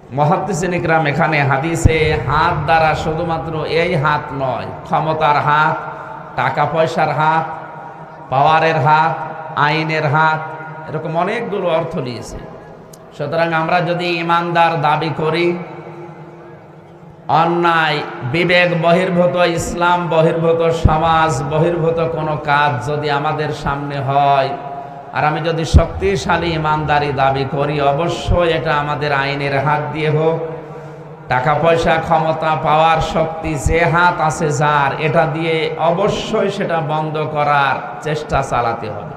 মুহাদ্দিসিন ইকরাম এখানে হাদিসে হাত দ্বারা শুধুমাত্র এই হাত নয়, ক্ষমতার হাত, টাকা পয়সার হাত, পাওয়ারের হাত, আইনের হাত, এরকম অনেকগুলো অর্থ নিয়েছে। সুতরাং আমরা যদি ইমানদার দাবি করি, অন্যায় বিবেক বহির্ভূত, ইসলাম বহির্ভূত, সমাজ বহির্ভূত কোনো কাজ যদি আমাদের সামনে হয়, আর আমি যদি শক্তিশালী ইমানদারি দাবি করি, অবশ্যই এটা আমাদের আইনের হাত দিয়ে হোক, টাকা পয়সা, ক্ষমতা, পাওয়ার, শক্তি, যে হাত আছে যার, এটা দিয়ে অবশ্যই সেটা বন্ধ করার চেষ্টা চালাতে হবে।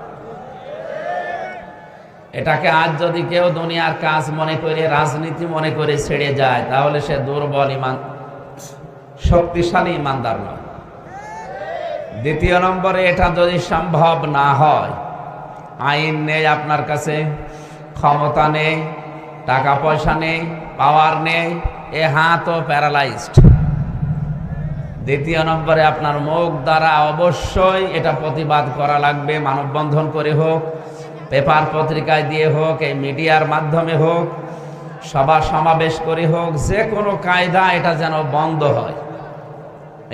এটাকে আজ যদি কেউ দুনিয়ার কাজ মনে করে, রাজনীতি মনে করে ছেড়ে যায়, তাহলে সে দুর্বল ইমান, শক্তিশালী ইমানদার নয়। দ্বিতীয় নম্বরে, এটা যদি সম্ভব না হয়, আইন নেই আপনার কাছে, ক্ষমতা নেই, টাকা পয়সা নেই, পাওয়ার নেই, এ হাতও প্যারালাইজড। দ্বিতীয় নম্বরে, আপনার মুখ দ্বারা অবশ্যই এটা প্রতিবাদ করা লাগবে, মানববন্ধন করে হোক, পেপার পত্রিকায় দিয়ে হোক, এই মিডিয়ার মাধ্যমে হোক, সভা সমাবেশ করে হোক, যে কোনো কায়দা এটা যেন বন্ধ হয়।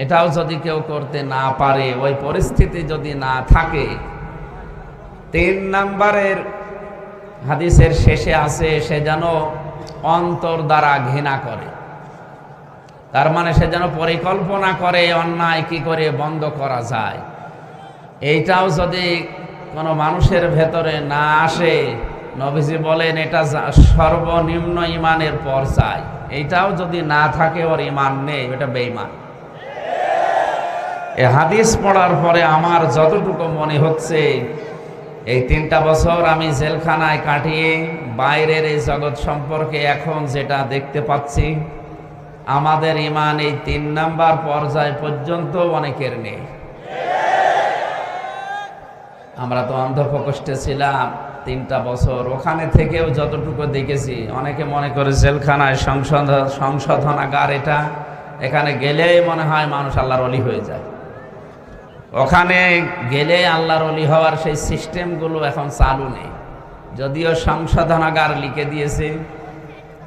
এটাও যদি কেউ করতে না পারে, ওই পরিস্থিতি যদি না থাকে, 3 নম্বরের হাদিসের শেষে আছে, সে যেন অন্তর দ্বারা ঘৃণা করে। তার মানে সে যেন পরিকল্পনা করে অন্যায় কি করে বন্ধ করা যায়। এইটাও যদি কোনো মানুষের ভেতরে না আসে, নবীজি বলেন এটা সর্বনিম্ন ইমানের পর্যায়। এইটাও যদি না থাকে, ওর ইমান নেই, এটা বেঈমান। এই হাদিস পড়ার পরে আমার যতটুকু মনে হচ্ছে, এই 3টা বছর আমি জেলখানায় কাটিয়ে বাইরের এই জগৎ সম্পর্কে এখন যেটা দেখতে পাচ্ছি, আমাদের ইমান এই 3 নাম্বার পর্যায় পর্যন্ত অনেকের নেই। আমরা তো অন্ধপ্রকোষ্ঠে ছিলাম 3টা বছর, ওখানে থেকেও যতটুকু দেখেছি, অনেকে মনে করে জেলখানায় সংশোধনাগার এটা, এখানে গেলেই মনে হয় মানুষ আল্লাহর ওলি হয়ে যায়। ওখানে গেলে আল্লাহর ওলি হওয়ার সেই সিস্টেমগুলো এখন চালু নেই, যদিও সংশোধনাগার লিখে দিয়েছে,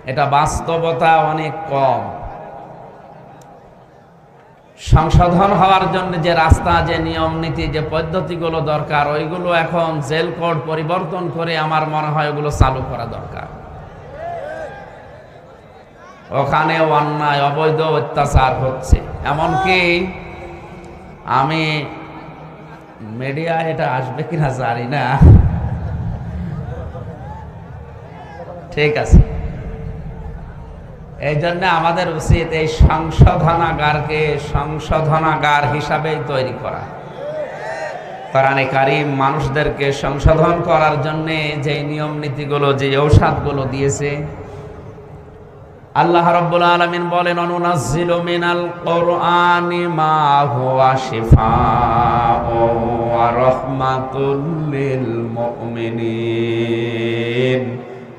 এটা বাস্তবতা অনেক কম। সংশোধন হওয়ার জন্য যে রাস্তা, যে নিয়ম নীতি, যে পদ্ধতিগুলো দরকার, ওইগুলো এখন জেল কোড পরিবর্তন করে আমার মনে হয় ওগুলো চালু করা দরকার। ওখানে অন্যায়, অবৈধ অত্যাচার হচ্ছে। এমনকি আমি মিডিয়া এটা আসবে কিনা জানি না, ঠিক আছে, এই জন্য আমাদের উচিত এই সংশোধনাগারকে সংশোধনাগার হিসাবেই তৈরি করা। কোরআনে কারীম মানুষদেরকে সংশোধন করার জন্য যে নিয়ম নীতিগুলো, যে ঔষধগুলো দিয়েছে, আল্লাহ রাব্বুল আলামিন বলেন, অনুনাজ্জিলু মিনাল কুরআনি মা হুয়া শিফাউন ওয়া রাহমাতুল লিল মুমিনিন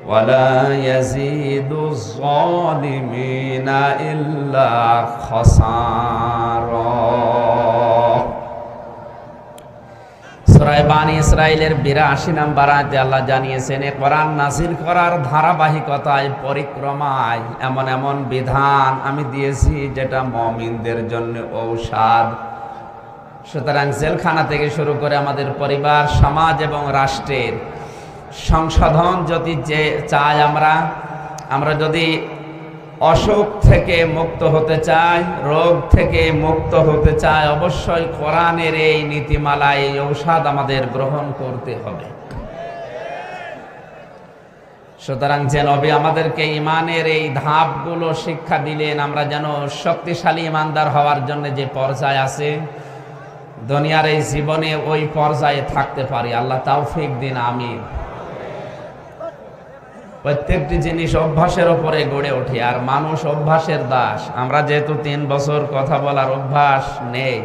ওয়া লা ইয়াজিদুজ যালিমিনা ইল্লা খাসারা। সূরা বানী ইসরাঈলের 82 নম্বর আয়াতে আল্লাহ জানিয়েছেন, এই কোরআন নাযিল করার ধারাবাহিকতায়, পরিক্রমায় এমন এমন বিধান আমি দিয়েছি যেটা মুমিনদের জন্য ঔষধ। সুতরাং জেলখানা থেকে শুরু করে আমাদের পরিবার, সমাজ এবং রাষ্ট্রের সংশোধন যদি যে চাই, আমরা যদি অসুখ থেকে মুক্ত হতে চাই, রোগ থেকে মুক্ত হতে চাই, অবশ্যই কোরআনের এই নীতিমালা, এই ঔষধ আমাদের গ্রহণ করতে হবে। সুতরাং যে নবী আমাদেরকে ইমানের এই ধাপগুলো শিক্ষা দিলেন, আমরা যেন শক্তিশালী ইমানদার হওয়ার জন্য যে পর্যায় আছে দুনিয়ার এই জীবনে, ওই পর্যায়ে থাকতে পারি। আল্লাহ তাওফিক দিন, আমিন। প্রত্যেকটি জিনিস অভ্যাসের উপরে গড়ে ওঠে, আর মানুষ অভ্যাসের দাস। আমরা যেহেতু 3 বছর কথা বলার অভ্যাস নেই,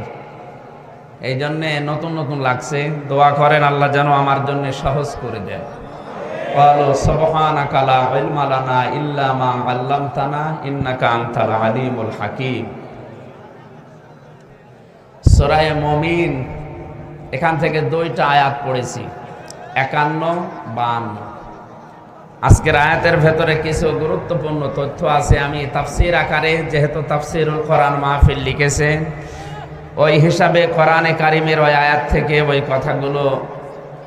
এই জন্যে নতুন নতুন লাগছে। দোয়া করেন আল্লাহ যেন আমার জন্য সহজ করে দেন। ক্বালু সুবহানাকা লা ইলমা লানা ইল্লা মা আল্লামতানা ইন্নাকা আনতাল আলিমুল হাকীম। সূরা মুমিন, এখান থেকে 2টা আয়াত পড়েছি, 51, 52। আজকের আয়াতের ভেতরে কিছু গুরুত্বপূর্ণ তথ্য আছে। আমি তাফসীর আকারে, যেহেতু তাফসীরুল কোরআন মাহফিল লিখেছে, ওই হিসাবে কোরআনে কারিমের ওই আয়াত থেকে ওই কথাগুলো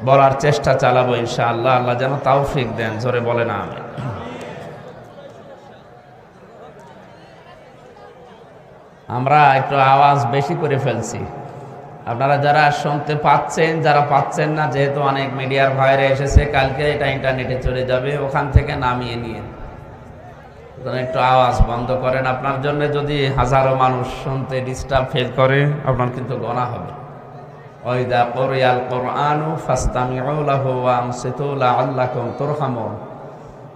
বলার চেষ্টা চালাবো ইনশাআল্লাহ। আল্লাহ যেন তৌফিক দেন, জোরে বলে না আমিন। আমরা একটু আওয়াজ বেশি করে ফেলছি, আপনারা যারা শুনতে পাচ্ছেন, যারা পাচ্ছেন না, যেহেতু অনেক মিডিয়ার ভাইরা এসেছে, কালকে এটা ইন্টারনেটে চলে যাবে, ওখান থেকে নামিয়ে নিয়ে একটু আওয়াজ বন্ধ করেন। আপনার জন্য যদি হাজারো মানুষ শুনতে ডিস্টার্ব ফিল করে, আপনার কিন্তু গুনাহ হবে। ওয়াইদা কুরিয়াল কুরআনু ফাসতামিউ লাহু ওয়া আনসিতু লাআল্লাকুম তুরহামুন।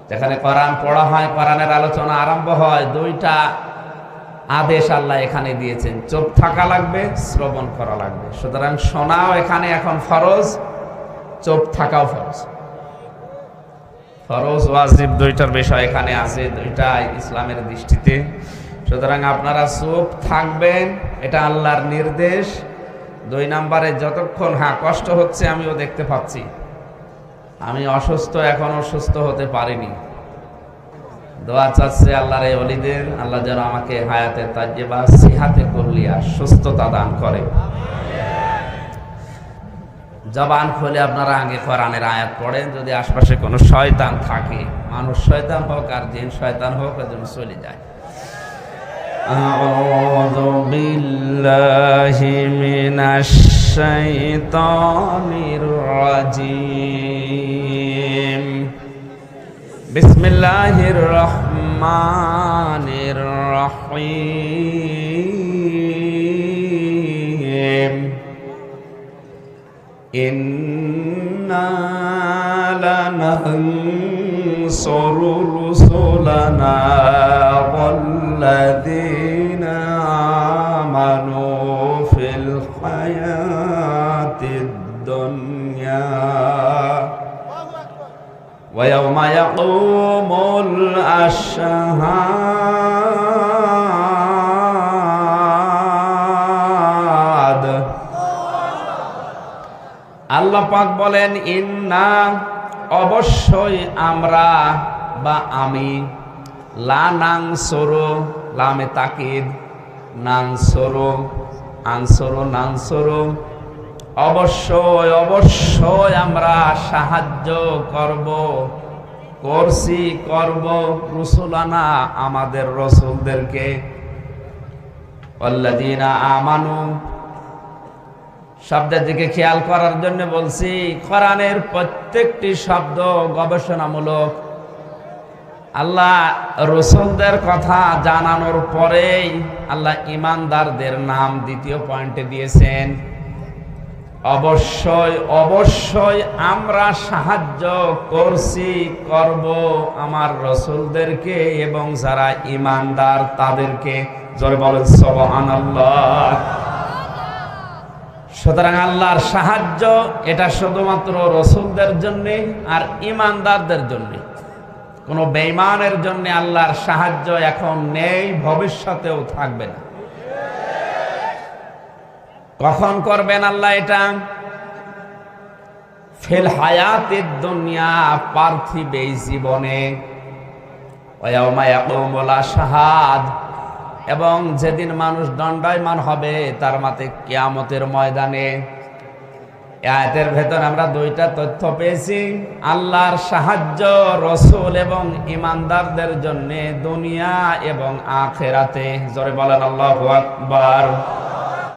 যেখানে কোরআন পড়া হয়, কোরআনের আলোচনা আরম্ভ হয়, দুইটা আদেশ আল্লাহ এখানে দিয়েছেন, চুপ থাকা লাগবে, শ্রবণ করা লাগবে। সুতরাং শোনাও এখানে এখন ফরজ, চুপ থাকাও ফরজ। ফরজ ওয়াজিব দুইটার বিষয় এখানে আছে, দুইটাই ইসলামের দৃষ্টিতে। সুতরাং আপনারা চুপ থাকবেন, এটা আল্লাহর নির্দেশ। 2 নম্বরে, যতক্ষণ কষ্ট হচ্ছে আমিও দেখতে পাচ্ছি, আমি অসুস্থ, এখনো সুস্থ হতে পারিনি। দোয়া চাচ্ছে আল্লাহর এই ওলিদের, আল্লাহ যেন আমাকে হায়াতে তাজ্জিবা সিহাতে কুল্লিয়া সুস্থতা দান করে। জবান খুলে আপনারা আগে কোরআনের আয়াত পড়েন। যদি আশপাশে কোনো শয়তান থাকে, মানুষ শয়তান হোক আর জিন শয়তান হোক, যেন চলে যায়। আউযু বিল্লাহি মিনাশ শাইতানির রাজিম। বিসমিল্লাহির রহমানির রহিম। ইন্না লানানসুরু রুসুলানা ওয়াল্লাযীনা আমানু ফিল হায়াতিদ দুনিয়া ওয়া ইয়াওমা ইয়াকুমুল আশহাদ। আল্লাহ পাক বলেন, ইন্না অবশ্যই আমরা বা আমি, লানানসুরু লামে তাকিদ, নানসুরু আনসুরু নানসুরু, অবশ্যই অবশ্যই আমরা সাহায্য করব, করব রুসুলানা আমাদের রসুলদেরকে, ওয়াল্লাযীনা আমানু শব্দের দিকে খেয়াল করার জন্য বলছি। কোরআনের প্রত্যেকটি শব্দ গবেষণামূলক। আল্লাহ রসুলদের কথা জানানোর পরেই আল্লাহ ঈমানদারদের নাম দ্বিতীয় পয়েন্টে দিয়েছেন। অবশ্যই অবশ্যই আমরা সাহায্য করব আমার রসুলদেরকে এবং যারা ঈমানদার তাদেরকে। জোরে বলেন সুবহানাল্লাহ। সুতরাং আল্লাহর সাহায্য এটা শুধুমাত্র রসুলদের জন্য আর ঈমানদারদের জন্য। কোনো বেঈমানের জন্য আল্লাহর সাহায্য এখন নেই, ভবিষ্যতেও থাকবে না। কখন করবেন আল্লাহ এটা? ফিল হায়াতিদ দুনিয়া, পার্থিব এই জীবনে, ওয়া ইয়াওমা ইয়াকুমুল আশহাদ, এবং যেদিন মানুষ দণ্ডায়মান হবে তার মাঝে কিয়ামতের ময়দানে। আয়াতের ভেতর আমরা দুইটা তথ্য পেয়েছি, আল্লাহর সাহায্য রসুল এবং ঈমানদারদের জন্য দুনিয়া এবং আখিরাতে। জোরে বলেন আল্লাহু আকবার।